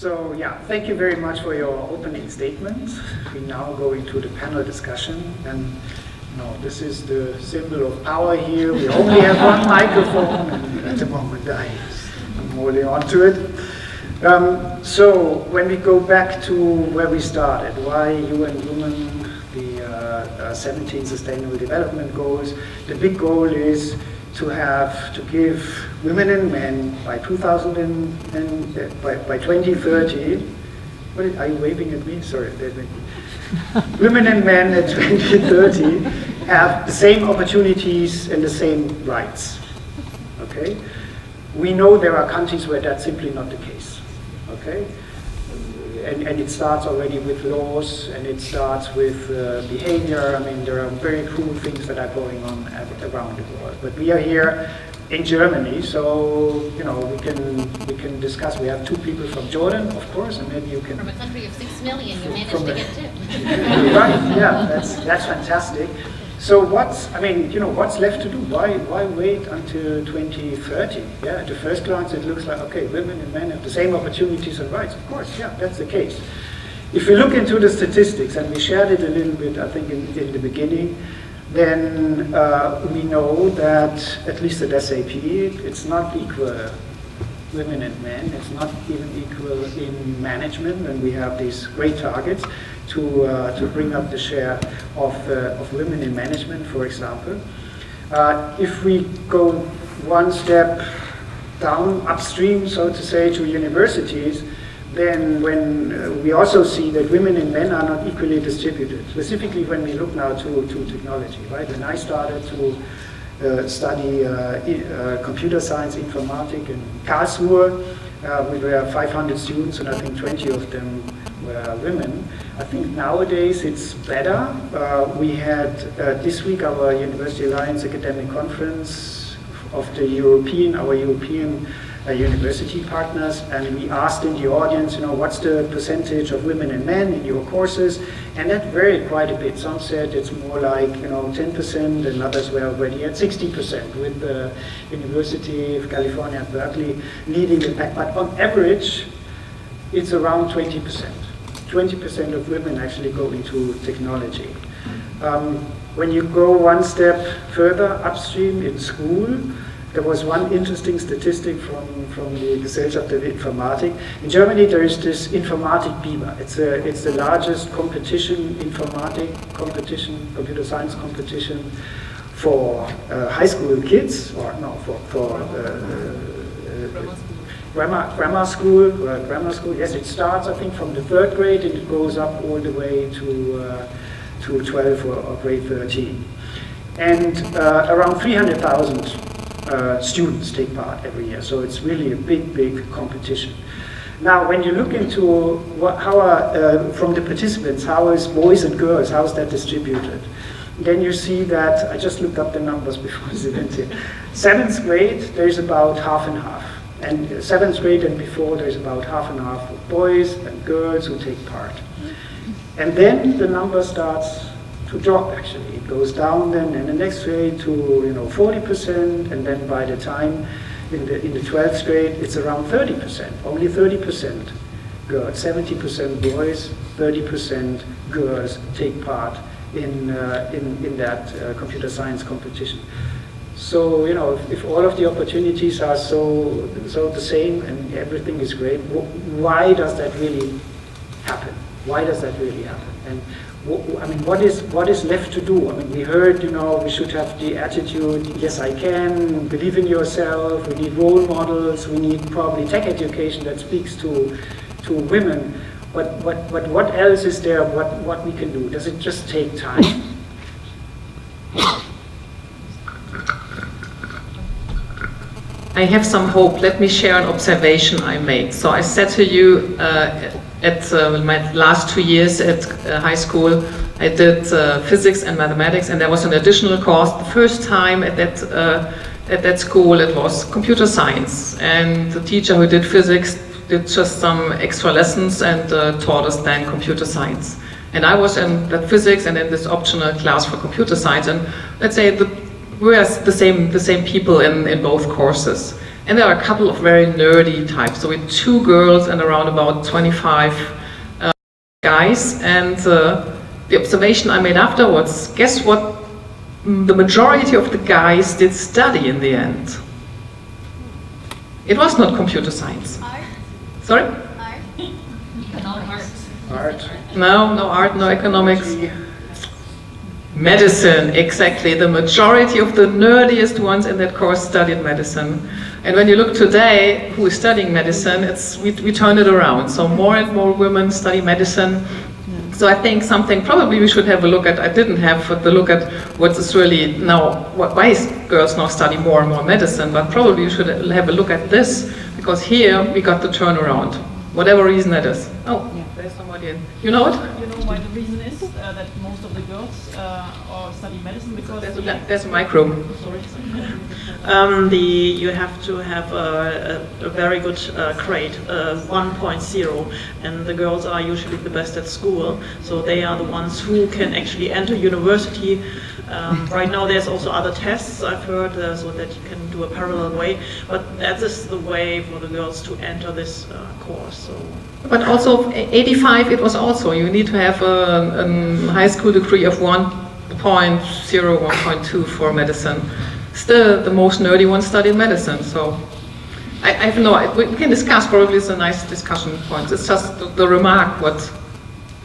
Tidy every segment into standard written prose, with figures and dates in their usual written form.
So yeah, thank you very much for your opening statement. We now go into the panel discussion, and this is the symbol of power here. We only have one microphone, and at the moment I'm holding on to it. So when we go back to where we started, why UN Women, the 17 Sustainable Development Goals, the big goal is to give women and men by 2030. Are you waving at me? Sorry. Women and men at 2030 have the same opportunities and the same rights. Okay? We know there are countries where that's simply not the case. Okay? And it starts already with laws, and it starts with behavior. I mean, there are very cool things that are going on around the world. But we are here in Germany, so we can discuss. We have two people from Jordan, of course, and maybe you can. From a country of 6 million, you managed to get two. Right? Yeah, that's fantastic. So what's left to do? Why wait until 2030? Yeah, at the first glance it looks like, okay, women and men have the same opportunities and rights. Of course, yeah, that's the case. If we look into the statistics, and we shared it a little bit, I think, in the beginning, then we know that, at least at SAP, it's not equal women and men. It's not even equal in management, and we have these great targets to bring up the share of women in management, for example. If we go one step down, upstream, so to say, to universities, then when we also see that women and men are not equally distributed, specifically when we look now to technology, right? When I started to study computer science, Informatics in Karlsruhe, we were 500 students, and I think 20 of them were women. I think nowadays it's better. We had this week our University Alliance Academic Conference of our European university partners, and we asked in the audience, what's the percentage of women and men in your courses, and that varied quite a bit. Some said it's more like 10%, and others were already at 60%, with the University of California at Berkeley leading the pack. But on average, it's around 20%. 20% of women actually go into technology. When you go one step further upstream in school, there was one interesting statistic from the Gesellschaft der Informatik. In Germany, there is this Informatik Biber. It's the largest computer science competition for high school kids, or no, for grammar school. Yes, it starts, I think, from the 3rd grade, and it goes up all the way to 12 or grade 13. And around 300,000 students take part every year, so it's really a big competition. Now, when you look into from the participants, how is boys and girls, how is that distributed? Then you see that, I just looked up the numbers before this event here. 7th grade, there's about half and half. And 7th grade and before, there's about half and half of boys and girls who take part. And then the number starts to drop, actually. It goes down then in the next grade to 40%, and then by the time in the 12th grade, it's around 30%. Only 30% girls, 70% boys, 30% girls take part in that computer science competition. So, if all of the opportunities are so the same and everything is great, why does that really happen? Why does that really happen? And what is left to do? I mean, we heard, we should have the attitude, yes, I can, believe in yourself, we need role models, we need probably tech education that speaks to women. But what else is there, what we can do? Does it just take time? I have some hope. Let me share an observation I made. So I said to you, at my last 2 years at high school, I did physics and mathematics, and there was an additional course. The first time at that school, it was computer science, and the teacher who did physics did just some extra lessons and taught us then computer science. And I was in that physics and in this optional class for computer science, and let's say we were the same people in both courses. And there are a couple of very nerdy types. So with 2 girls and around about 25 guys. And the observation I made afterwards, guess what the majority of the guys did study in the end? It was not computer science. Art? Sorry? Art? Art. Art. No art, no economics. Medicine, exactly. The majority of the nerdiest ones in that course studied medicine. And when you look today, who is studying medicine, we turn it around. So more and more women study medicine. So I think something probably we should have a look at. I didn't have the look at what is really now, why girls now study more and more medicine, but probably we should have a look at this, because here we got the turnaround, whatever reason that is. Oh, yeah, there's somebody in. You know it? You know why the reason is that most of the girls study medicine because there's a micro. Sorry. You have to have a very good grade, 1.0, and the girls are usually the best at school, so they are the ones who can actually enter university. Right now there's also other tests I've heard, so that you can do a parallel way, but that is the way for the girls to enter this course. So. But also 85 it was also, you need to have a high school degree of 1.0, 1.2 for medicine. Still, the most nerdy ones study medicine, so I have no, we can discuss, probably it's a nice discussion point. It's just the remark what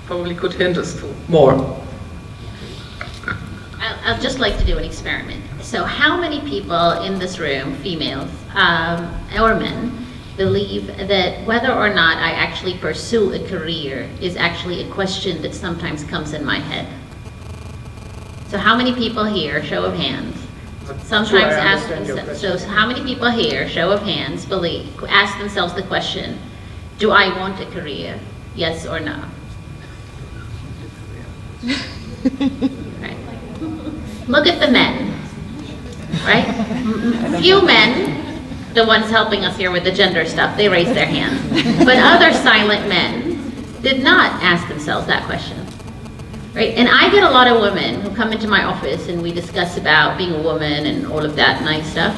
probably could hint us to more. I'd just like to do an experiment. So how many people in this room, females or men, believe that whether or not I actually pursue a career is actually a question that sometimes comes in my head? So how many people here, show of hands, sometimes ask themselves, so how many people here, show of hands, ask themselves the question, do I want a career, yes or no? Right. Look at the men, right? Few men, the ones helping us here with the gender stuff, they raised their hands. But other silent men did not ask themselves that question. Right? And I get a lot of women who come into my office and we discuss about being a woman and all of that nice stuff,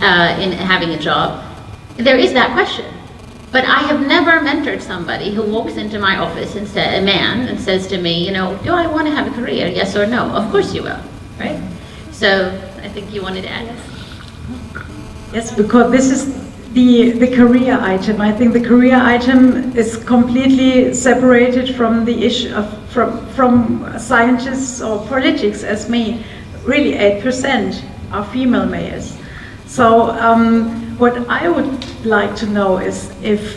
and having a job. There is that question. But I have never mentored somebody who walks into my office and a man, and says to me, you know, do I want to have a career, yes or no? Of course you will, right? So I think you wanted to add. Yes, because this is the career item. I think the career item is completely separated from the issue of from scientists or politics as me. Really 8% are female males. So what I would like to know is if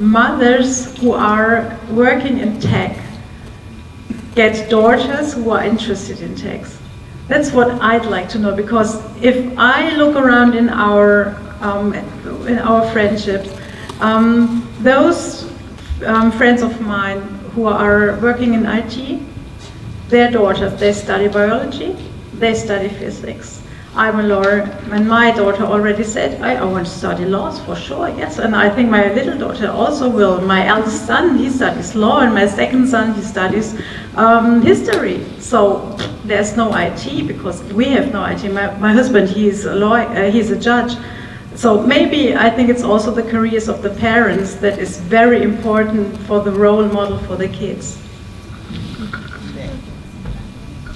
mothers who are working in tech get daughters who are interested in tech. That's what I'd like to know, because if I look around in our friendships, those friends of mine who are working in IT, their daughters, they study biology, they study physics. I'm a lawyer, and my daughter already said, I want to study laws for sure, yes, and I think my little daughter also will. My eldest son, he studies law, and my second son, he studies history. So there's no IT, because we have no IT. My husband, he's a lawyer, he's a judge. So maybe I think it's also the careers of the parents that is very important for the role model for the kids.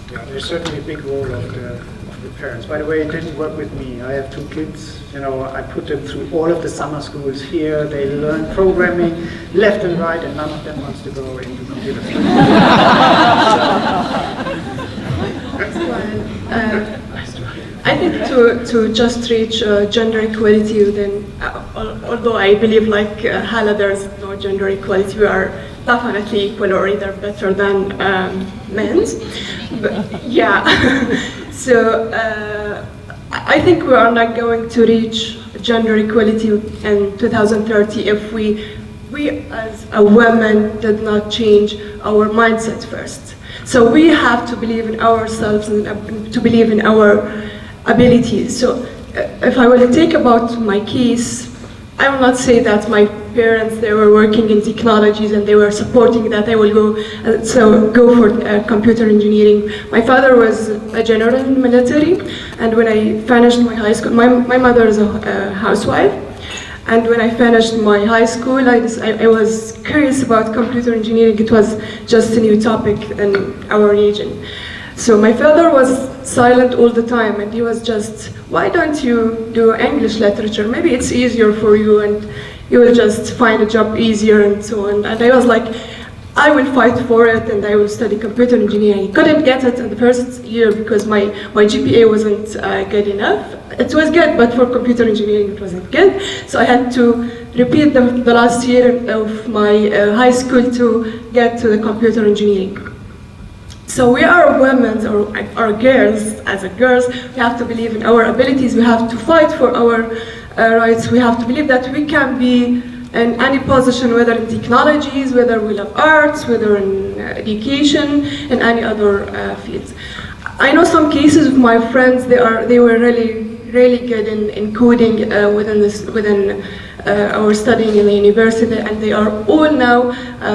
Yeah, there's certainly a big role of the parents. By the way, it didn't work with me. I have 2 kids. You know, I put them through all of the summer schools here. They learn programming left and right, and none of them wants to go into computer science. I think to just reach gender equality, then although I believe like Hala, there's no gender equality, we are definitely equal or either better than men's. But, yeah, so I think we are not going to reach gender equality in 2030 if we as a woman did not change our mindset first. So we have to believe in ourselves and to believe in our abilities. So if I will take about my case, I will not say that my parents, they were working in technologies and they were supporting that I will go for computer engineering. My father was a general in the military, and when I finished my high school, my mother is a housewife, and when I finished my high school, I was curious about computer engineering. It was just a new topic in our region. So my father was silent all the time, and he was just, why don't you do English literature? Maybe it's easier for you, and you will just find a job easier, and so on. And I was like, I will fight for it, and I will study computer engineering. I couldn't get it in the first year because my GPA wasn't good enough. It was good, but for computer engineering it wasn't good. So I had to repeat the last year of my high school to get to the computer engineering. So we are women, or girls, as a girls, we have to believe in our abilities, we have to fight for our rights, we have to believe that we can be in any position, whether in technologies, whether we love arts, whether in education, in any other fields. I know some cases of my friends, they were really good in coding within our studying in the university, and they are all now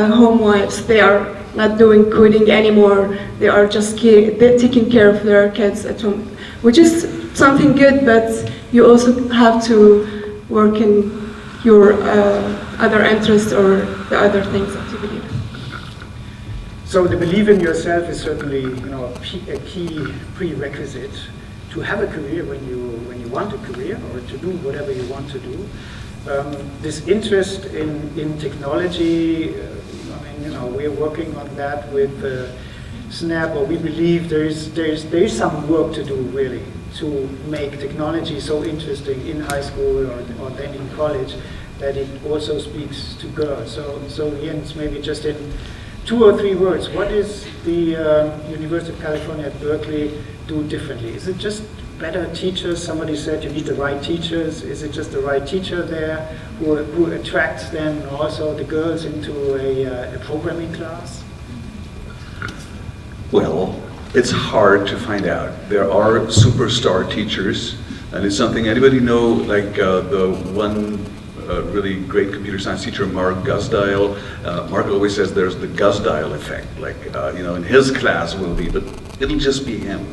home wives. They are not doing coding anymore. They are just taking care of their kids at home, which is something good, but you also have to work in your other interests or the other things that you believe in. So the belief in yourself is certainly, a key prerequisite to have a career when you want a career, or to do whatever you want to do. This interest in technology, we're working on that with SNAP, or we believe there is some work to do really to make technology so interesting in high school or then in college that it also speaks to girls. So Jens, maybe just in 2 or 3 words, what is the University of California at Berkeley do differently? Is it just better teachers? Somebody said you need the right teachers. Is it just the right teacher there who attracts then also the girls into a programming class? Well, it's hard to find out. There are superstar teachers, and it's something anybody know, like the one really great computer science teacher, Mark Gusdile. Mark always says there's the Gusdile effect, like in his class will be, but it'll just be him.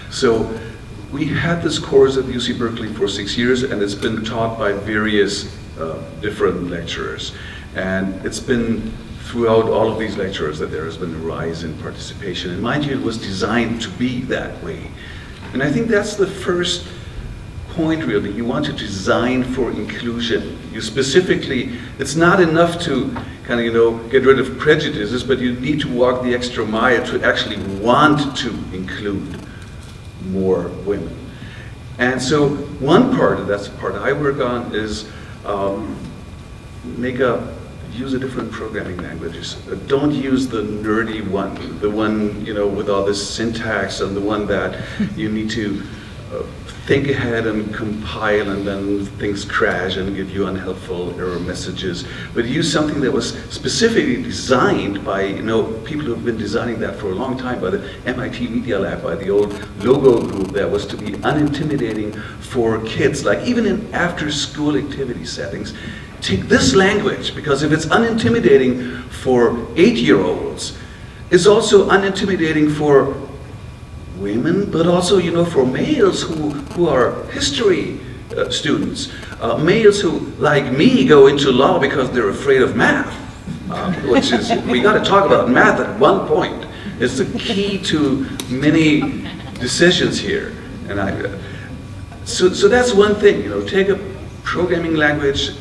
So we had this course at UC Berkeley for 6 years, and it's been taught by various different lecturers. And it's been throughout all of these lectures that there has been a rise in participation. And mind you, it was designed to be that way. And I think that's the first point really. You want to design for inclusion. You specifically, it's not enough to kind of, get rid of prejudices, but you need to walk the extra mile to actually want to include more women. And so one part, and that's the part I work on, is use a different programming languages. Don't use the nerdy one, the one with all this syntax, and the one that you need to think ahead and compile, and then things crash and give you unhelpful error messages. But use something that was specifically designed by people who have been designing that for a long time, by the MIT Media Lab, by the old Logo group, that was to be unintimidating for kids, like even in after-school activity settings. Take this language, because if it's unintimidating for 8-year-olds, it's also unintimidating for women, but also, for males who are history students, males who, like me, go into law because they're afraid of math, which is, we got to talk about math at one point. It's the key to many decisions here. And so that's one thing, take a programming language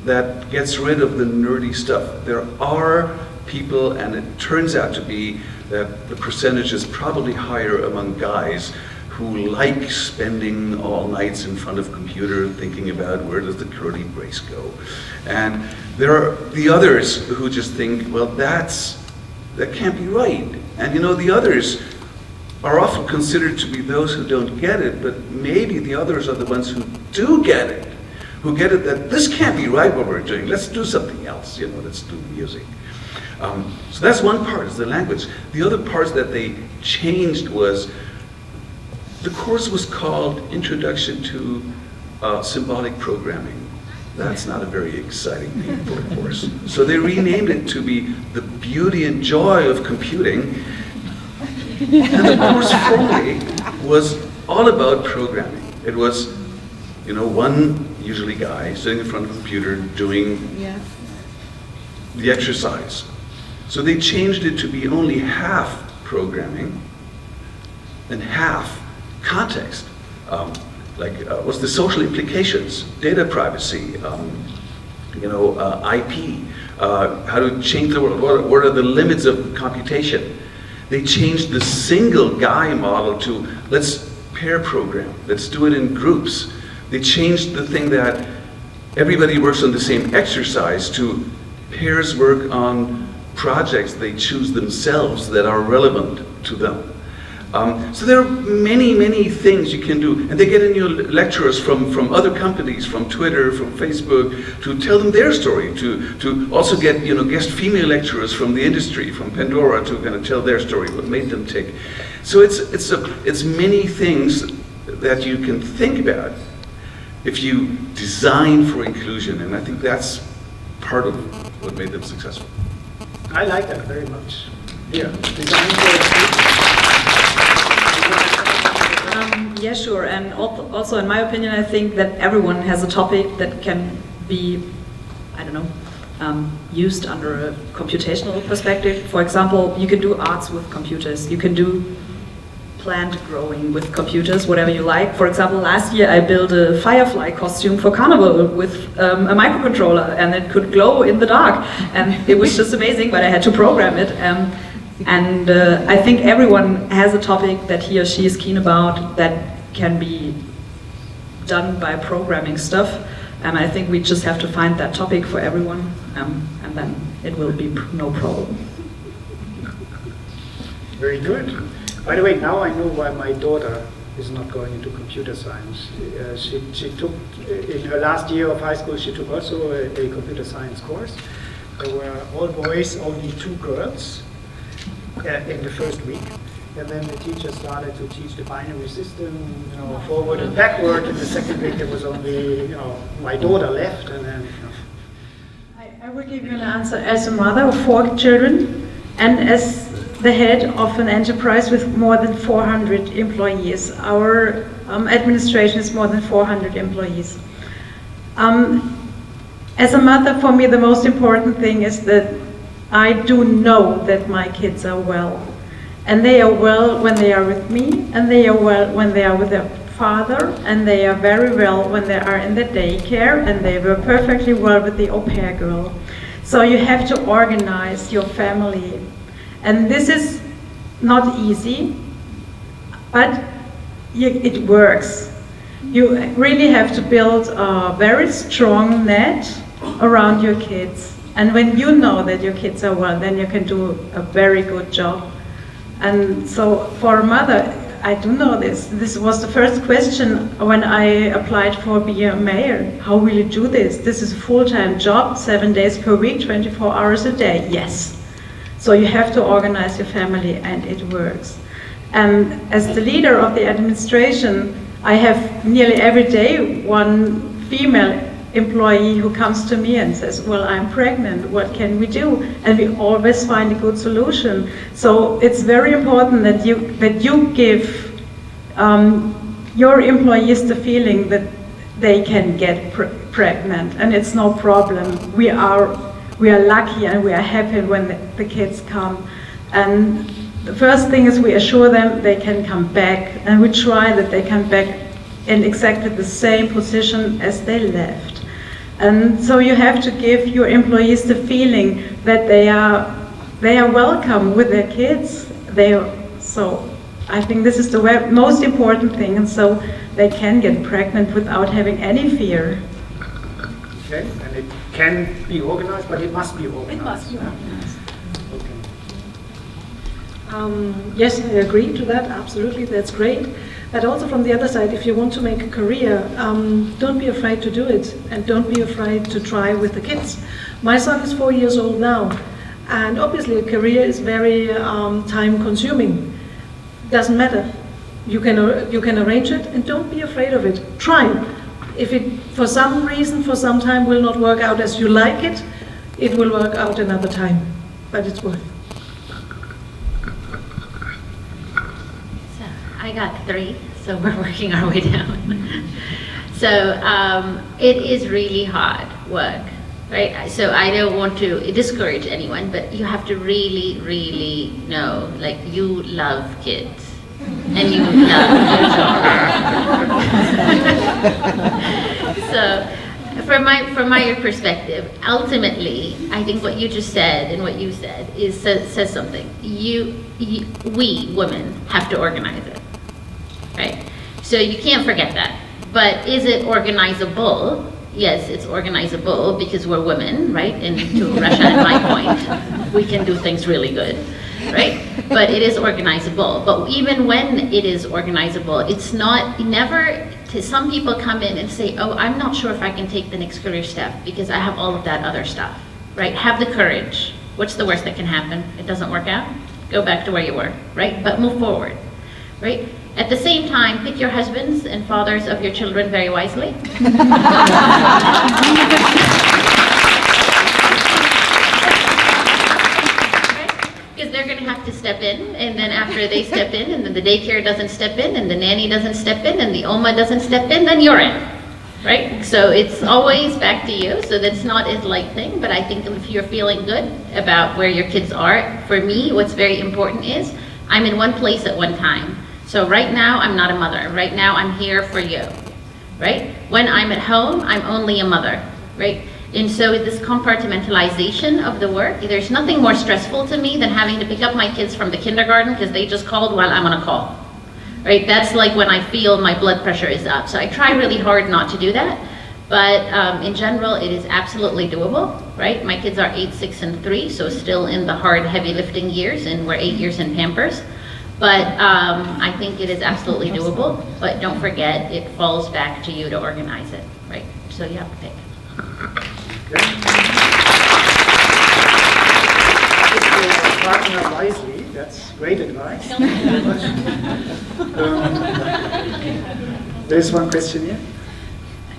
that gets rid of the nerdy stuff. There are people, and it turns out to be that the percentage is probably higher among guys who like spending all nights in front of a computer thinking about where does the curly brace go. And there are the others who just think, well, that can't be right. And the others are often considered to be those who don't get it, but maybe the others are the ones who do get it, who get it that this can't be right what we're doing, let's do something else, let's do music. So that's one part, is the language. The other parts that they changed was, the course was called Introduction to Symbolic Programming. That's not a very exciting name for a course. So they renamed it to be The Beauty and Joy of Computing. And the course formerly was all about programming. It was, one usually guy sitting in front of a computer doing the exercise. So they changed it to be only half programming and half context. What's the social implications, data privacy, IP, how to change the world, what are the limits of computation. They changed the single guy model to let's pair program, let's do it in groups. They changed the thing that everybody works on the same exercise to pairs work on projects they choose themselves that are relevant to them. So there are many, many things you can do. And they get in your lecturers from other companies, from Twitter, from Facebook, to tell them their story, to also get guest female lecturers from the industry, from Pandora, to kind of tell their story, what made them tick. So it's many things that you can think about if you design for inclusion. And I think that's part of what made them successful. I like that very much. Yeah, design for inclusion. Yeah, sure. And also, in my opinion, I think that everyone has a topic that can be, used under a computational perspective. For example, you can do arts with computers. You can do plant growing with computers, whatever you like. For example, last year I built a firefly costume for Carnival with a microcontroller, and it could glow in the dark. And it was just amazing, but I had to program it. And I think everyone has a topic that he or she is keen about that can be done by programming stuff. And I think we just have to find that topic for everyone, and then it will be no problem. Very good. By the way, now I know why my daughter is not going into computer science. She took, in her last year of high school, she took also a computer science course. There were all boys, only 2 girls. In the first week, and then the teacher started to teach the binary system, forward and backward. In the second week, there was only, my daughter left, and then. I will give you an answer as a mother of 4 children, and as the head of an enterprise with more than 400 employees. Our administration is more than 400 employees. As a mother, for me, the most important thing is that I do know that my kids are well. And they are well when they are with me, and they are well when they are with their father, and they are very well when they are in the daycare, and they were perfectly well with the au pair girl. So you have to organize your family. And this is not easy, but it works. You really have to build a very strong net around your kids. And when you know that your kids are well, then you can do a very good job. And so for a mother, I do know this. This was the first question when I applied for being a mayor. How will you do this? This is a full-time job, 7 days per week, 24 hours a day. Yes. So you have to organize your family, and it works. And as the leader of the administration, I have nearly every day one female employee who comes to me and says, well, I'm pregnant, what can we do? And we always find a good solution. So it's very important that you give your employees the feeling that they can get pregnant, and it's no problem. We are lucky and we are happy when the kids come. And the first thing is we assure them they can come back, and we try that they come back in exactly the same position as they left. And so you have to give your employees the feeling that they are welcome with their kids. So I think this is the most important thing, and so they can get pregnant without having any fear. Okay, and it can be organized, but it must be organized. It must be organized. Okay. Yes, I agree to that, absolutely, that's great. But also from the other side, if you want to make a career, don't be afraid to do it, and don't be afraid to try with the kids. My son is 4 years old now, and obviously a career is very time consuming. Doesn't matter. You can arrange it, and don't be afraid of it. Try. If it, for some reason, for some time, will not work out as you like it, it will work out another time, but it's worth it. So I got 3, so we're working our way down. So it is really hard work, right? So I don't want to discourage anyone, but you have to really, really know, like, you love kids. And you love your job. So, from my perspective, ultimately, I think what you just said and what you said says something. We women have to organize it, right? So you can't forget that. But is it organizable? Yes, it's organizable because we're women, right? And to Rasha and my point, we can do things really good. Right? But it is organizable. But even when it is organizable, it's never, some people come in and say, oh, I'm not sure if I can take the next career step because I have all of that other stuff, right? Have the courage. What's the worst that can happen? It doesn't work out? Go back to where you were, right? But move forward, right? At the same time, pick your husbands and fathers of your children very wisely. They're going to have to step in, and then after they step in, and then the daycare doesn't step in, and the nanny doesn't step in, and the Oma doesn't step in, then you're in, right? So it's always back to you, so that's not a light thing, but I think if you're feeling good about where your kids are, for me, what's very important is, I'm in one place at one time. So right now, I'm not a mother. Right now, I'm here for you, right? When I'm at home, I'm only a mother, right? And so this compartmentalization of the work, there's nothing more stressful to me than having to pick up my kids from the kindergarten because they just called while I'm on a call, right? That's like when I feel my blood pressure is up. So I try really hard not to do that, but in general, it is absolutely doable, right? My kids are 8, 6, and 3, so still in the hard, heavy lifting years, and we're 8 years in Pampers. But I think it is absolutely doable, but don't forget, it falls back to you to organize it, right? So you have to pick. Partner wisely, that's great advice. Thank you very much. There's one question here.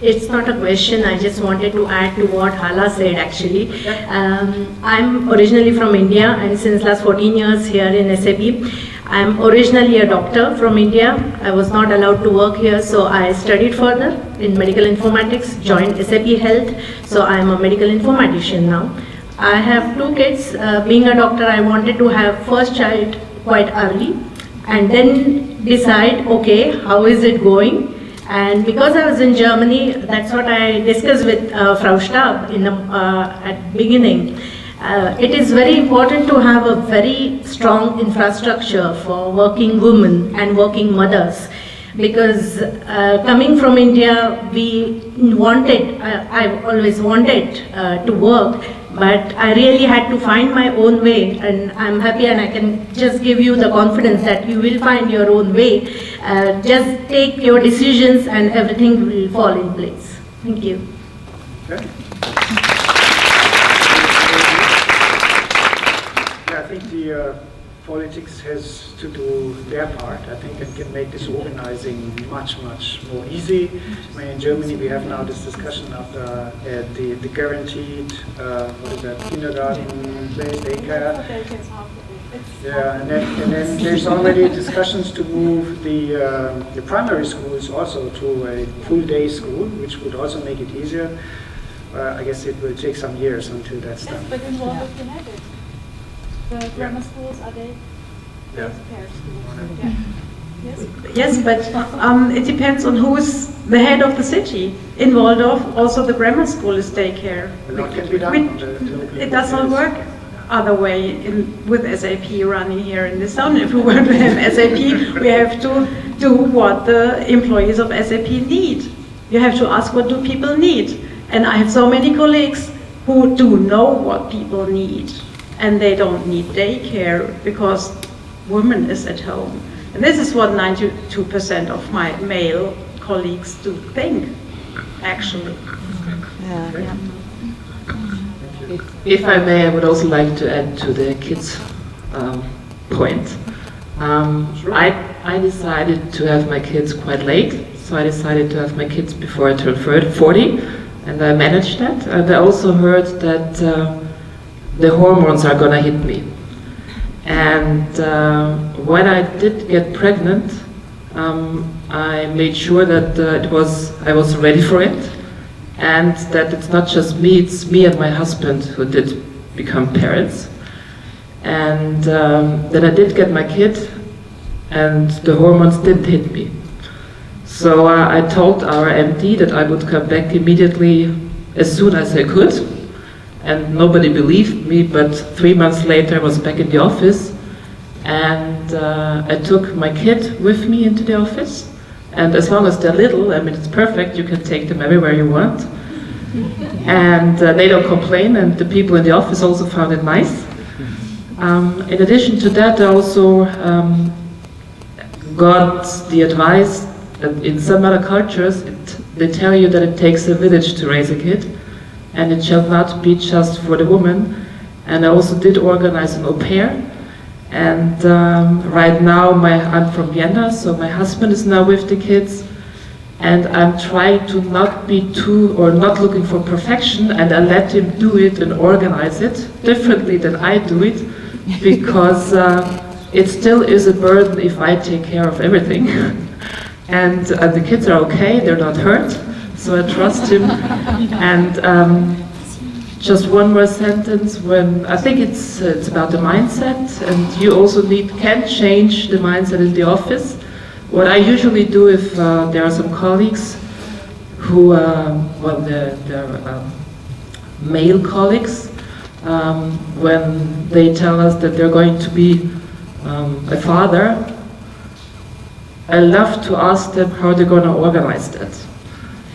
It's not a question, I just wanted to add to what Hala said actually. I'm originally from India and since last 14 years here in SAP. I'm originally a doctor from India. I was not allowed to work here, so I studied further in medical informatics, joined SAP Health, so I'm a medical informatician now. I have 2 kids. Being a doctor, I wanted to have first child quite early and then decide, okay, how is it going? And because I was in Germany, that's what I discussed with Frau Staab at beginning. It is very important to have a very strong infrastructure for working women and working mothers. Because coming from India, I always wanted to work, but I really had to find my own way, and I'm happy and I can just give you the confidence that you will find your own way. Just take your decisions and everything will fall in place. Thank you. Okay. Yeah, I think the politics has to do their part. I think it can make this organizing much, much more easy. I mean, in Germany we have now this discussion after the guaranteed, what is that, kindergarten, daycare. Yeah, and then there's already discussions to move the primary schools also to a full day school, which would also make it easier. I guess it will take some years until that's done. But in Walldorf you have it. The grammar schools, are they? Yeah. Yes. Yes, but it depends on who's the head of the city. In Walldorf, also the grammar school is daycare. What can be done? It does not work other way with SAP running here in this town. If we want to have SAP, we have to do what the employees of SAP need. You have to ask what do people need. And I have so many colleagues who do know what people need. And they don't need daycare because woman is at home. And this is what 92% of my male colleagues do think, actually. If I may, I would also like to add to the kids' point. I decided to have my kids quite late, so so I decided to have my kids before I turned 40, and I managed that. And I also heard that the hormones are gonna hit me. And when I did get pregnant, I made sure that I was ready for it, and that it's not just me, it's me and my husband who did become parents. And then I did get my kid, and the hormones didn't hit me. So I told our MD that I would come back immediately as soon as I could, and nobody believed me, but 3 months later I was back in the office, and I took my kid with me into the office, and as long as they're little, I mean, it's perfect, you can take them everywhere you want, and they don't complain, and the people in the office also found it nice. In addition to that, I also got the advice that in some other cultures, they tell you that it takes a village to raise a kid, and it shall not be just for the woman. And I also did organize an au pair. And right now, I'm from Vienna, so my husband is now with the kids. And I'm trying to not be not looking for perfection, and I let him do it and organize it differently than I do it, because it still is a burden if I take care of everything. And the kids are okay, they're not hurt, so I trust him. And just one more sentence, when I think it's about the mindset, and you also can change the mindset in the office. What I usually do if there are some colleagues who, they're male colleagues, when they tell us that they're going to be a father, I love to ask them how they're going to organize that.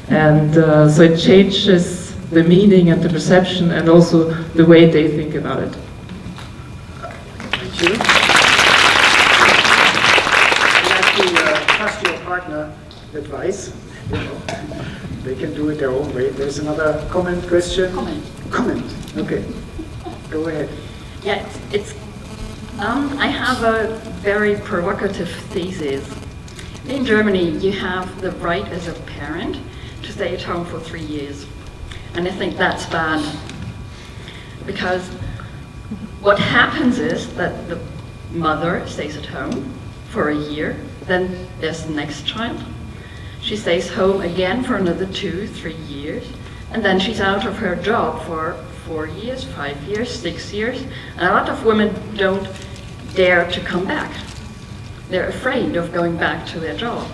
And so it changes the meaning and the perception and also the way they think about it. Thank you. You have to trust your partner advice. You know, they can do it their own way. There's another comment, question? Comment. Okay. Go ahead. Yeah, I have a very provocative thesis. In Germany, you have the right as a parent to stay at home for 3 years. And I think that's bad. Because what happens is that the mother stays at home for a year, then there's the next child. She stays home again for another 2-3 years, and then she's out of her job for 4 years, 5 years, 6 years. And a lot of women don't dare to come back. They're afraid of going back to their job.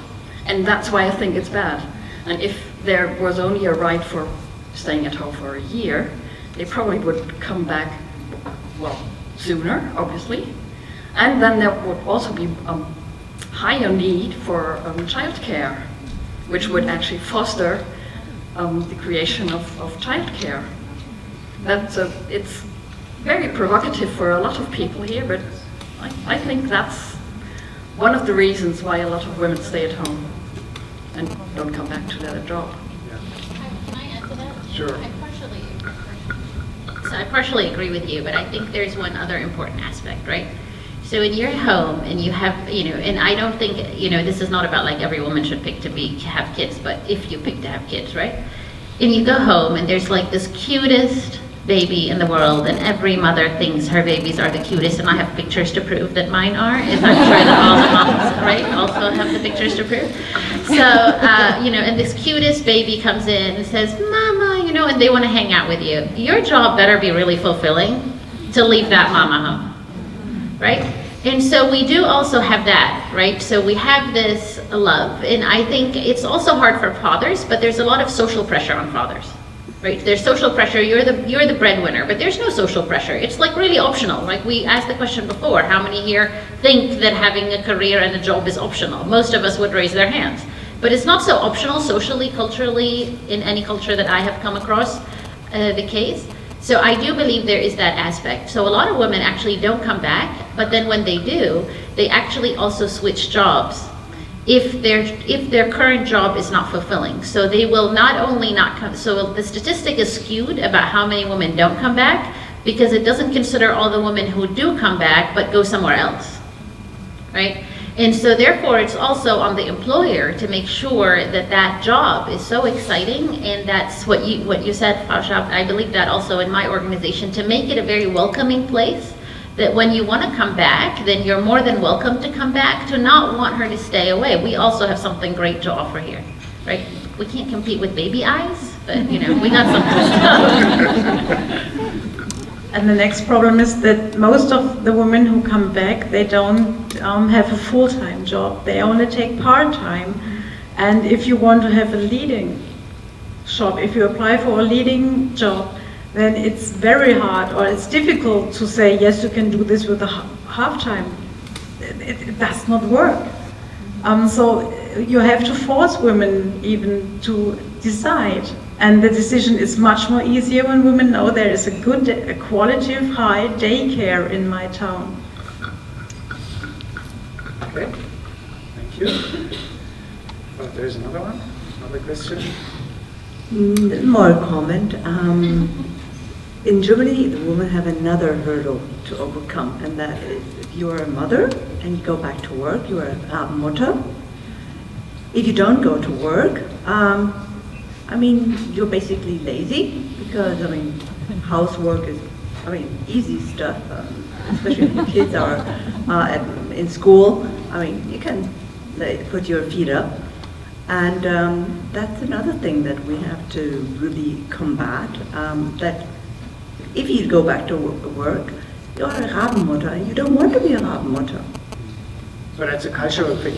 And that's why I think it's bad. And if there was only a right for staying at home for a year, they probably would come back, well, sooner, obviously. And then there would also be a higher need for childcare, which would actually foster the creation of childcare. It's very provocative for a lot of people here, but I think that's one of the reasons why a lot of women stay at home and don't come back to their job. Can I add to that? Sure. I partially agree with you, but I think there's one other important aspect, right? So in your home, and you have, and I don't think, this is not about like every woman should pick to have kids, but if you pick to have kids, right? And you go home and there's like this cutest baby in the world, and every mother thinks her babies are the cutest, and I have pictures to prove that mine are, and I'm sure that all the moms, right, also have the pictures to prove. So, and this cutest baby comes in and says, Mama, and they want to hang out with you. Your job better be really fulfilling to leave that mama home, right? And so we do also have that, right? So we have this love, and I think it's also hard for fathers, but there's a lot of social pressure on fathers. Right? There's social pressure, you're the breadwinner, but there's no social pressure. It's like really optional. Like we asked the question before, how many here think that having a career and a job is optional? Most of us would raise their hands. But it's not so optional socially, culturally, in any culture that I have come across the case. So I do believe there is that aspect. So a lot of women actually don't come back, but then when they do, they actually also switch jobs if their current job is not fulfilling. So they will not only not come, so the statistic is skewed about how many women don't come back, because it doesn't consider all the women who do come back but go somewhere else, right? And so therefore, it's also on the employer to make sure that that job is so exciting, and that's what you said, Rasha. I believe that also in my organization, to make it a very welcoming place, that when you want to come back, then you're more than welcome to come back, to not want her to stay away. We also have something great to offer here, right? We can't compete with baby eyes, but we got some cool stuff. And the next problem is that most of the women who come back, they don't have a full-time job. They only take part-time. And if you want to have a leading job, if you apply for a leading job, then it's very hard, or it's difficult to say, yes, you can do this with a half-time. It does not work. So you have to force women even to decide. And the decision is much more easier when women know there is a quality of high daycare in my town. Okay, thank you. Oh, there's another one, another question. More comment. In Germany, the women have another hurdle to overcome, and that is if you're a mother and you go back to work, you're a Mutter. If you don't go to work, you're basically lazy, because, housework is, easy stuff, especially if the kids are in school. You can put your feet up. And that's another thing that we have to really combat, that if you go back to work, you're a Rabenmutter, and you don't want to be a Rabenmutter. So that's a cultural thing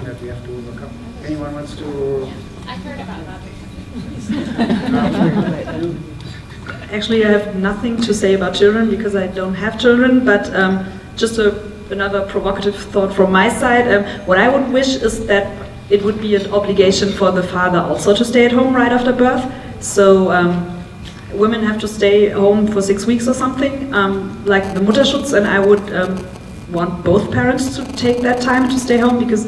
that we have to overcome. Anyone wants to? I've heard about that. Actually, I have nothing to say about children because I don't have children, but just another provocative thought from my side. What I would wish is that it would be an obligation for the father also to stay at home right after birth. So women have to stay home for 6 weeks or something, like the Mutterschutz, and I would want both parents to take that time to stay home, because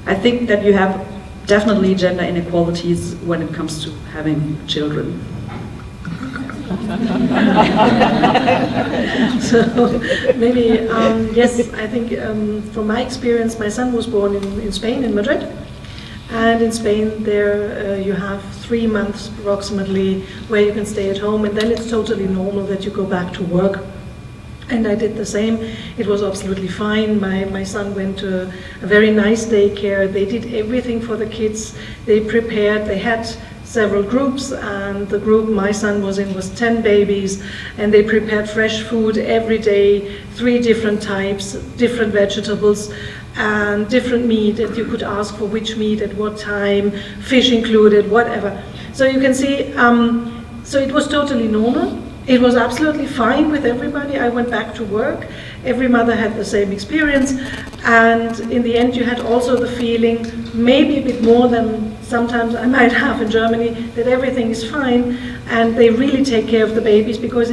I think that you have definitely gender inequalities when it comes to having children. So maybe, yes, I think from my experience, my son was born in Spain, in Madrid. And in Spain, there you have 3 months approximately where you can stay at home, and then it's totally normal that you go back to work. And I did the same. It was absolutely fine. My son went to a very nice daycare. They did everything for the kids. They prepared, they had several groups, and the group my son was in was 10 babies, and they prepared fresh food every day, 3 different types, different vegetables, and different meat, and you could ask for which meat at what time, fish included, whatever. So you can see, so it was totally normal. It was absolutely fine with everybody. I went back to work. Every mother had the same experience, and in the end you had also the feeling, maybe a bit more than sometimes I might have in Germany, that everything is fine, and they really take care of the babies, because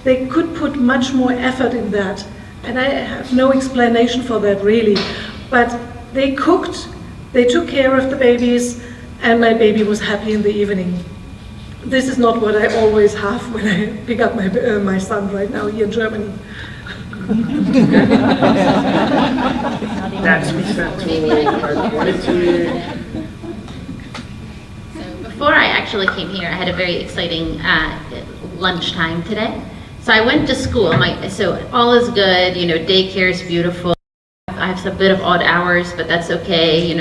they could put much more effort in that. And I have no explanation for that really, but they cooked, they took care of the babies, and my baby was happy in the evening. This is not what I always have when I pick up my son right now here in Germany. That speaks then to quality. So before I actually came here, I had a very exciting lunchtime today. So I went to school, so all is good, daycare is beautiful. I have a bit of odd hours, but that's okay,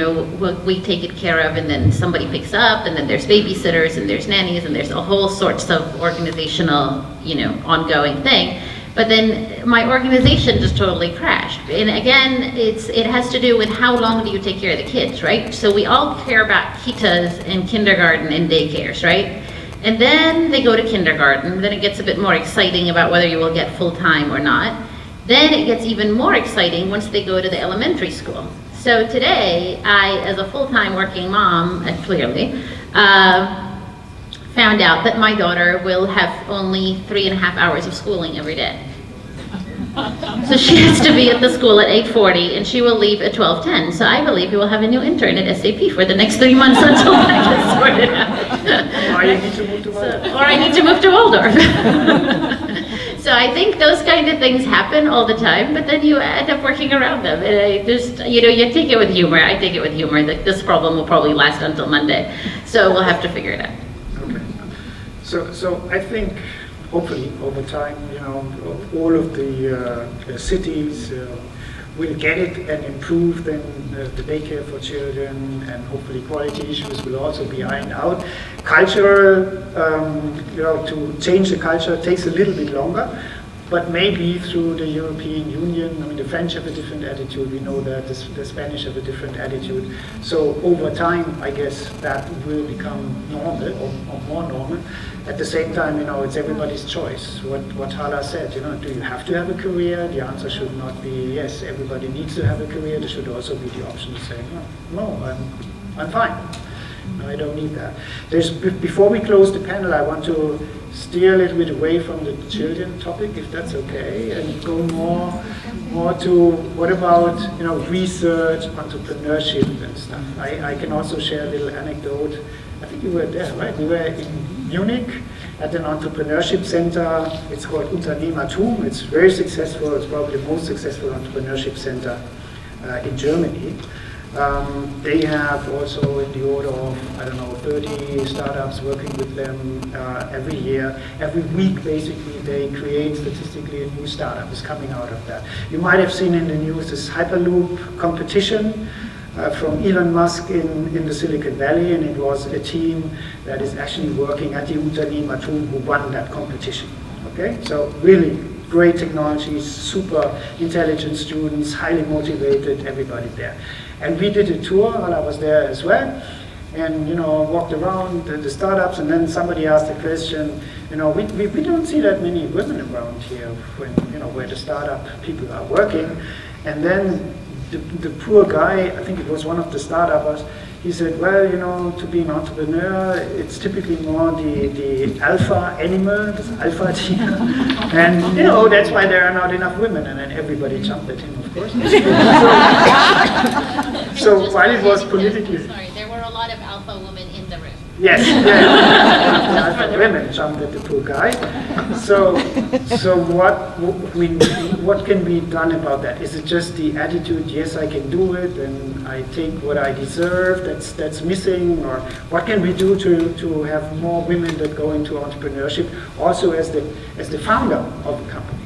we take it care of, and then somebody picks up, and then there's babysitters, and there's nannies, and there's a whole sorts of organizational, ongoing thing. But then my organization just totally crashed. And again, it has to do with how long do you take care of the kids, right? So we all care about kitas and kindergarten and daycares, right? And then they go to kindergarten, then it gets a bit more exciting about whether you will get full-time or not. Then it gets even more exciting once they go to the elementary school. So today, I, as a full-time working mom, clearly, found out that my daughter will have only 3.5 hours of schooling every day. So she has to be at the school at 8:40, and she will leave at 12:10. So I believe we will have a new intern at SAP for the next 3 months until that gets sorted out. Or you need to move to Walldorf. Or I need to move to Walldorf. So I think those kind of things happen all the time, but then you end up working around them. And I just, you take it with humor. I take it with humor. This problem will probably last until Monday. So we'll have to figure it out. Okay. So I think, hopefully, over time, all of the cities will get it and improve then the daycare for children, and hopefully quality issues will also be ironed out. Cultural, to change the culture takes a little bit longer, but maybe through the European Union. I mean, the French have a different attitude, we know that, the Spanish have a different attitude. So over time, I guess that will become normal, or more normal. At the same time, it's everybody's choice. What Hala said, do you have to have a career? The answer should not be yes, everybody needs to have a career. There should also be the option of saying, no, I'm fine. No, I don't need that. Before we close the panel, I want to steer a little bit away from the children topic, if that's okay, and go more to what about research, entrepreneurship and stuff. I can also share a little anecdote. I think you were there, right? We were in Munich at an entrepreneurship center. It's called Unternehmertum. It's very successful. It's probably the most successful entrepreneurship center in Germany. They have also in the order of, 30 startups working with them every year. Every week, basically, they create statistically a new startup is coming out of that. You might have seen in the news this Hyperloop competition from Elon Musk in the Silicon Valley, and it was a team that is actually working at the Unternehmertum who won that competition. Okay, so really great technologies, super intelligent students, highly motivated, everybody there. And we did a tour, Hala was there as well, and walked around the startups, and then somebody asked the question, we don't see that many women around here when, where the startup people are working. And then the poor guy, I think it was one of the startups, he said, well, to be an entrepreneur, it's typically more the alpha animal, this alpha team. And, that's why there are not enough women. And then everybody jumped at him, of course. So while it was politically... Sorry, there were a lot of alpha women in the room. Yes, alpha women jumped at the poor guy. So what can be done about that? Is it just the attitude, yes, I can do it, and I take what I deserve, that's missing? Or what can we do to have more women that go into entrepreneurship, also as the founder of a company?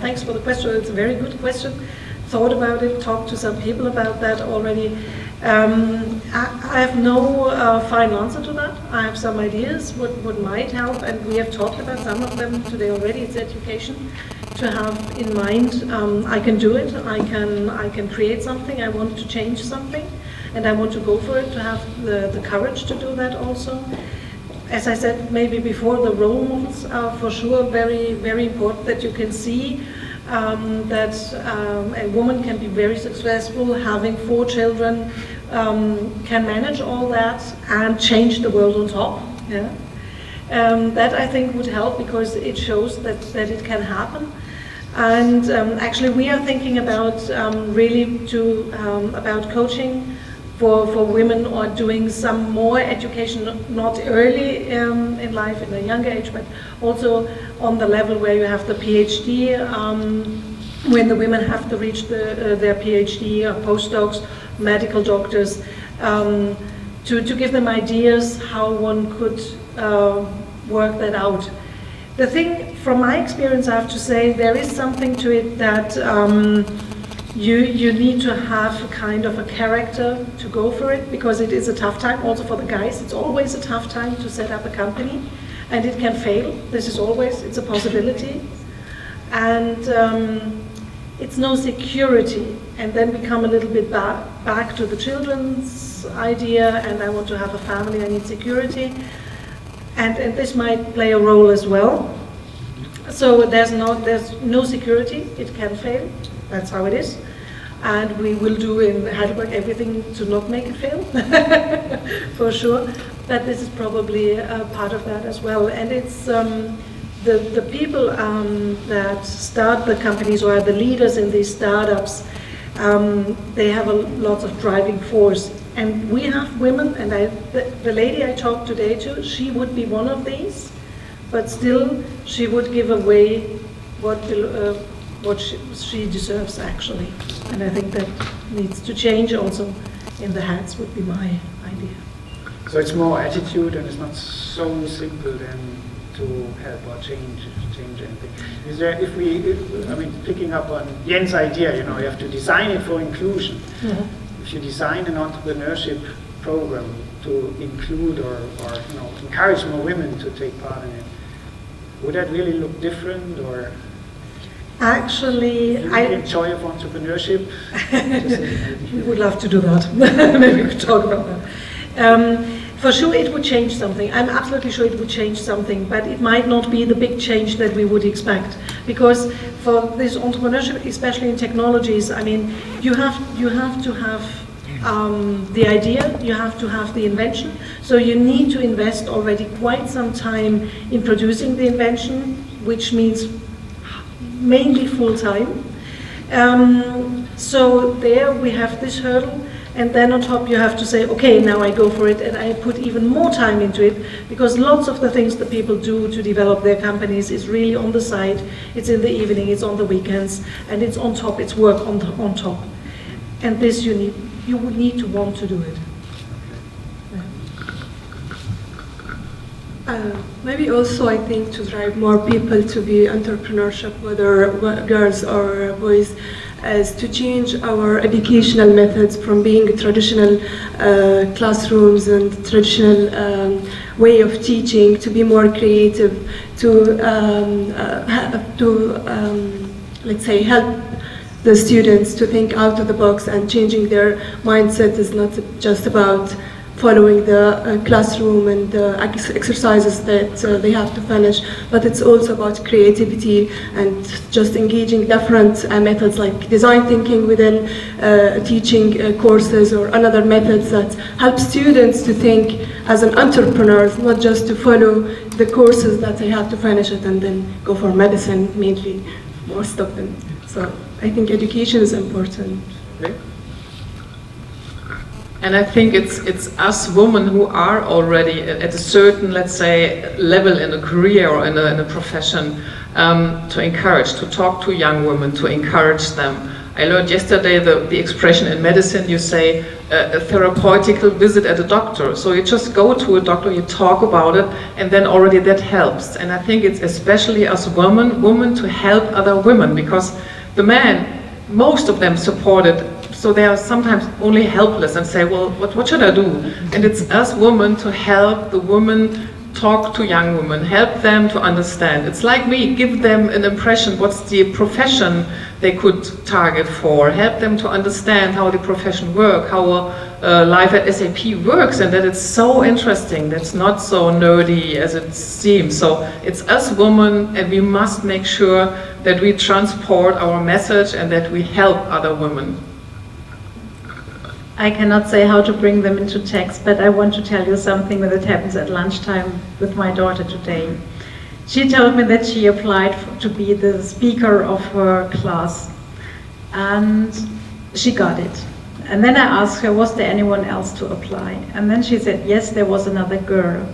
Thanks for the question. It's a very good question. Thought about it, talked to some people about that already. I have no final answer to that. I have some ideas what might help, and we have talked about some of them today already. It's education, to have in mind, I can do it, I can create something, I want to change something, and I want to go for it, to have the courage to do that also. As I said maybe before, the role models are for sure very, very important, that you can see that a woman can be very successful, having 4 children, can manage all that and change the world on top. Yeah? That I think would help, because it shows that it can happen. And actually we are thinking about about coaching for women, or doing some more education, not early in life, in a younger age, but also on the level where you have the PhD, when the women have to reach their PhD, or postdocs, medical doctors, to give them ideas how one could work that out. The thing, from my experience, I have to say, there is something to it that you need to have a kind of a character to go for it, because it is a tough time. Also for the guys, it's always a tough time to set up a company, and it can fail. It's a possibility. And it's no security. And then we come a little bit back to the children's idea, and I want to have a family, I need security. And this might play a role as well. So there's no security, it can fail. That's how it is. And we will do in Heidelberg everything to not make it fail, for sure. But this is probably a part of that as well. And it's the people that start the companies, or are the leaders in these startups, they have a lot of driving force. And we have women, and the lady I talked today to, she would be one of these. but still she would give away what she deserves actually. And I think that needs to change also in the heads would be my idea. So it's more attitude, and it's not so simple then to help or change anything. Is there, picking up on Jens' idea, you have to design it for inclusion. Mm-hmm. If you design an entrepreneurship program to include or encourage more women to take part in it, would that really look different, or? Actually, the joy of entrepreneurship? We would love to do that. Maybe we could talk about that. For sure it would change something. I'm absolutely sure it would change something, but it might not be the big change that we would expect. Because for this entrepreneurship, especially in technologies, you have to have the idea, you have to have the invention. So you need to invest already quite some time in producing the invention, which means mainly full time. So there we have this hurdle. And then on top you have to say, okay, now I go for it, and I put even more time into it, because lots of the things that people do to develop their companies is really on the side, it's in the evening, it's on the weekends, and it's on top, it's work on top. And this you would need to want to do it. Maybe also I think to drive more people to be entrepreneurship, whether girls or boys, is to change our educational methods from being traditional classrooms and traditional way of teaching to be more creative, to let's say help the students to think out of the box, and changing their mindset is not just about following the classroom and the exercises that they have to finish, but it's also about creativity and just engaging different methods like design thinking within teaching courses, or another methods that help students to think as an entrepreneur, not just to follow the courses that they have to finish it and then go for medicine, mainly, most of them. So I think education is important. Okay. And I think it's us women who are already at a certain, let's say, level in a career or in a profession, to encourage, to talk to young women, to encourage them. I learned yesterday the expression in medicine, you say a therapeutical visit at a doctor. So you just go to a doctor, you talk about it, and then already that helps. And I think it's especially us women to help other women, because the men, most of them support it. So they are sometimes only helpless and say, well, what should I do? And it's us women to help the women talk to young women, help them to understand. It's like me, give them an impression, what's the profession they could target for, help them to understand how the profession works, how life at SAP works, and that it's so interesting, that's not so nerdy as it seems. So it's us women, and we must make sure that we transport our message and that we help other women. I cannot say how to bring them into text, but I want to tell you something that happens at lunchtime with my daughter today. She told me that she applied to be the speaker of her class, and she got it. And then I asked her, was there anyone else to apply? And then she said, yes, there was another girl.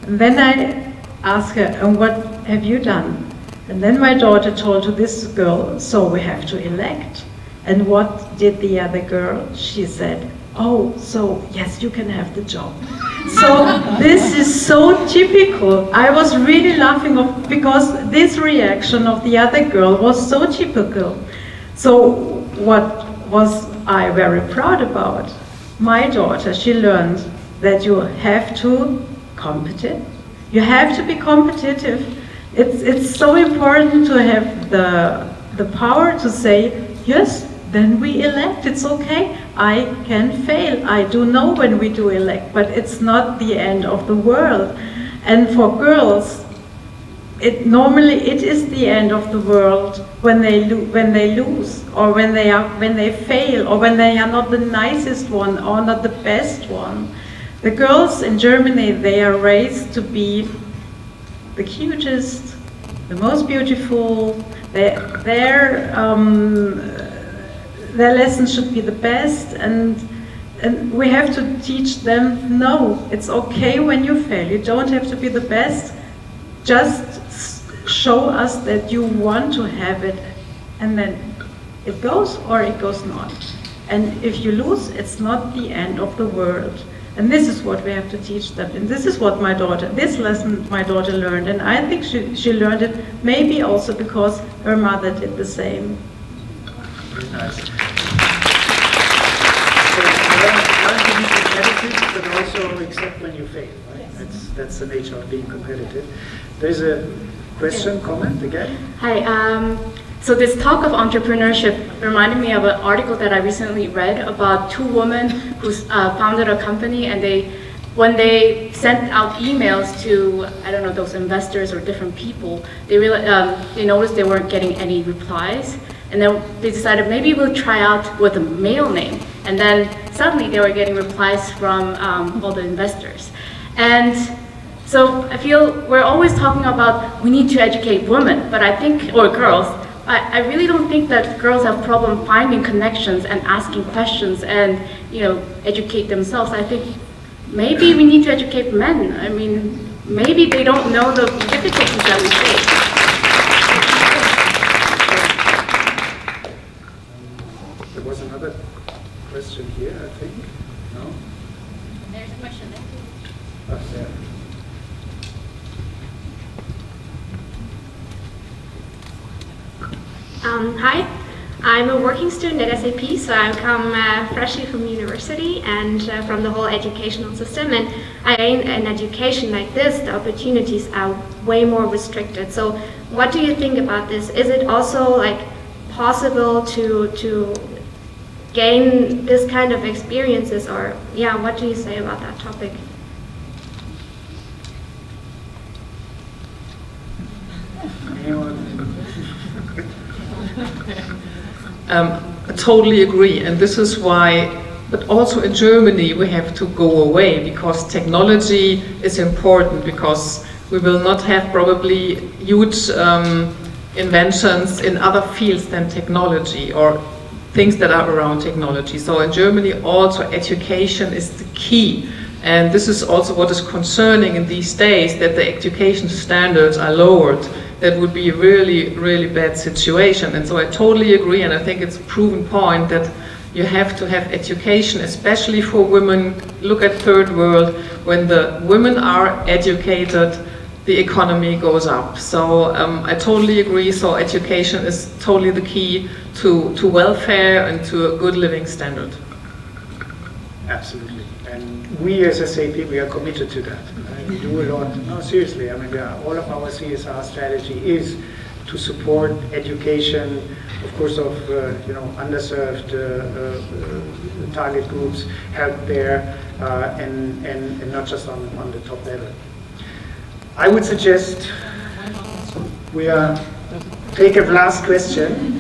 And then I asked her, and what have you done? And then my daughter told to this girl, so we have to elect. And what did the other girl? She said, oh, so yes, you can have the job. So this is so typical. I was really laughing because this reaction of the other girl was so typical. So what was I very proud about? My daughter, she learned that you have to compete. You have to be competitive. It's so important to have the power to say, yes, then we elect, it's okay. I can fail, I do know when we do elect, but it's not the end of the world. And for girls, normally it is the end of the world when they lose, or when they fail, or when they are not the nicest one, or not the best one. The girls in Germany, they are raised to be the cutest, the most beautiful, their lessons should be the best, and we have to teach them, no, it's okay when you fail. You don't have to be the best. just show us that you want to have it, and then it goes or it goes not. And if you lose, it's not the end of the world. And this is what we have to teach them. And this is what this lesson my daughter learned. And I think she learned it maybe also because her mother did the same. Very nice. So learn to be competitive, but also accept when you fail, right? Yes. That's the nature of being competitive. There's a question, comment again? Hi. So this talk of entrepreneurship reminded me of an article that I recently read about two women who founded a company, and when they sent out emails to, I don't know, those investors or different people, they noticed they weren't getting any replies, and then they decided maybe we'll try out with a male name, and then suddenly they were getting replies from all the investors. And so I feel we're always talking about we need to educate women, but I think, or girls, I really don't think that girls have problem finding connections and asking questions and, educate themselves. I think maybe we need to educate men. I mean, maybe they don't know the difficulties that we face. There was another question here, I think. No? There's a question there. Oh, there. Hi, I'm a working student at SAP, so I come freshly from university and from the whole educational system. And I think in education like this, the opportunities are way more restricted. So what do you think about this? Is it also possible to gain this kind of experiences, or what do you say about that topic? I totally agree, and this is why, but also in Germany we have to go away, because technology is important, because we will not have probably huge inventions in other fields than technology, or things that are around technology. So in Germany also education is the key. And this is also what is concerning in these days, that the education standards are lowered. That would be a really, really bad situation. And so I totally agree, and I think it's a proven point that you have to have education, especially for women. Look at third world. When the women are educated, the economy goes up. So I totally agree. So education is totally the key to welfare and to a good living standard. Absolutely. And we as SAP, we are committed to that. We do a lot. No, seriously. I mean, all of our CSR strategy is to support education, of course, of underserved target groups, help there, and not just on the top level. I would suggest we take a last question,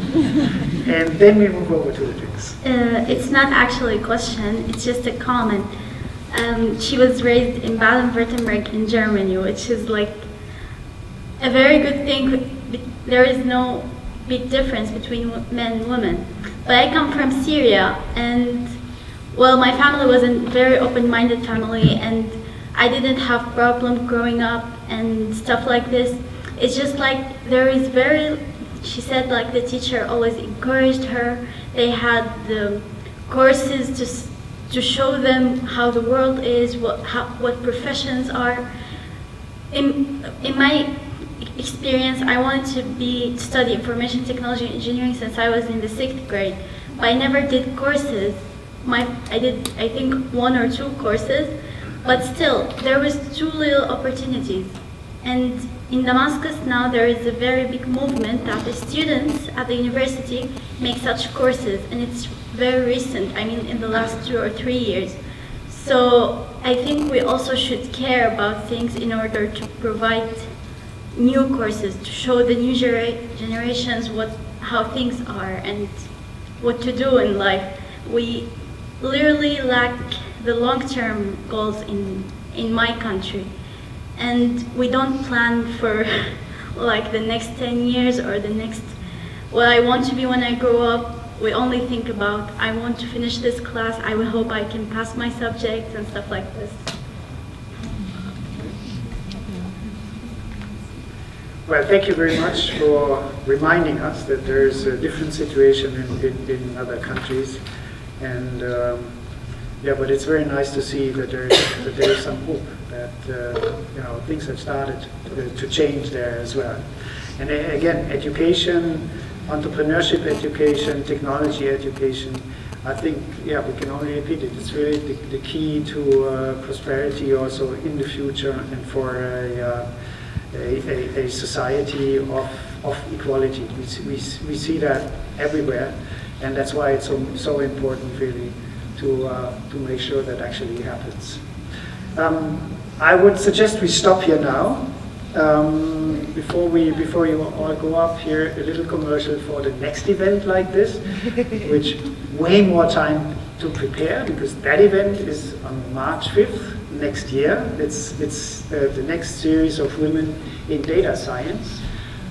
and then we move over to the drinks. It's not actually a question, it's just a comment. She was raised in Baden-Württemberg in Germany, which is like a very good thing. There is no big difference between men and women. But I come from Syria, and well, my family was a very open-minded family, and I didn't have problem growing up and stuff like this. It's just like she said like the teacher always encouraged her. They had the courses to show them how the world is, what professions are. In my experience, I wanted to study information technology and engineering since I was in the 6th grade, but I never did courses. I did, I think, 1 or 2 courses, but still, there was too little opportunities. And in Damascus now, there is a very big movement that the students at the university make such courses, and it's very recent, I mean, in the last 2 or 3 years. So I think we also should care about things in order to provide new courses, to show the new generations how things are and what to do in life. We literally lack the long-term goals in my country, and we don't plan for like the next 10 years or the next, what I want to be when I grow up. We only think about, I want to finish this class, I will hope I can pass my subjects and stuff like this. Well, thank you very much for reminding us that there is a different situation in other countries, and yeah, but it's very nice to see that there is some hope that things have started to change there as well. And again, education, entrepreneurship education, technology education, I think, yeah, we can only repeat it. It's really the key to prosperity also in the future and for a society of equality. We see that everywhere, and that's why it's so important really to make sure that actually happens. I would suggest we stop here now. Before you all go up here, a little commercial for the next event like this, which way more time to prepare, because that event is on March 5th next year. It's the next series of women in data science.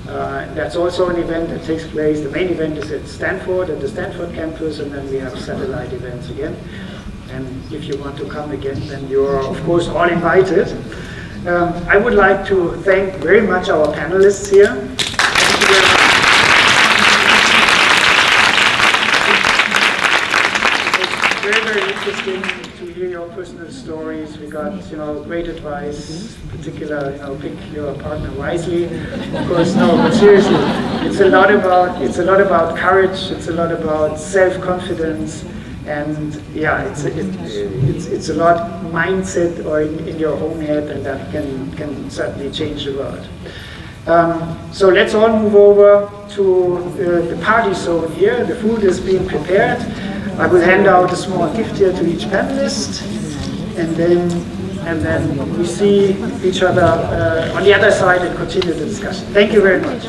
That's also an event that takes place. The main event is at Stanford, at the Stanford campus, and then we have satellite events again. And if you want to come again, then you're of course all invited. I would like to thank very much our panelists here. Thank you very much. It's very, very interesting to hear your personal stories. We got, great advice. In particular, pick your partner wisely. Of course, no, but seriously, it's a lot about courage. It's a lot about self-confidence. And yeah, it's a lot mindset or in your own head, and that can certainly change the world. So let's all move over to the party zone here. The food is being prepared. I will hand out a small gift here to each panelist, and then we see each other on the other side and continue the discussion. Thank you very much.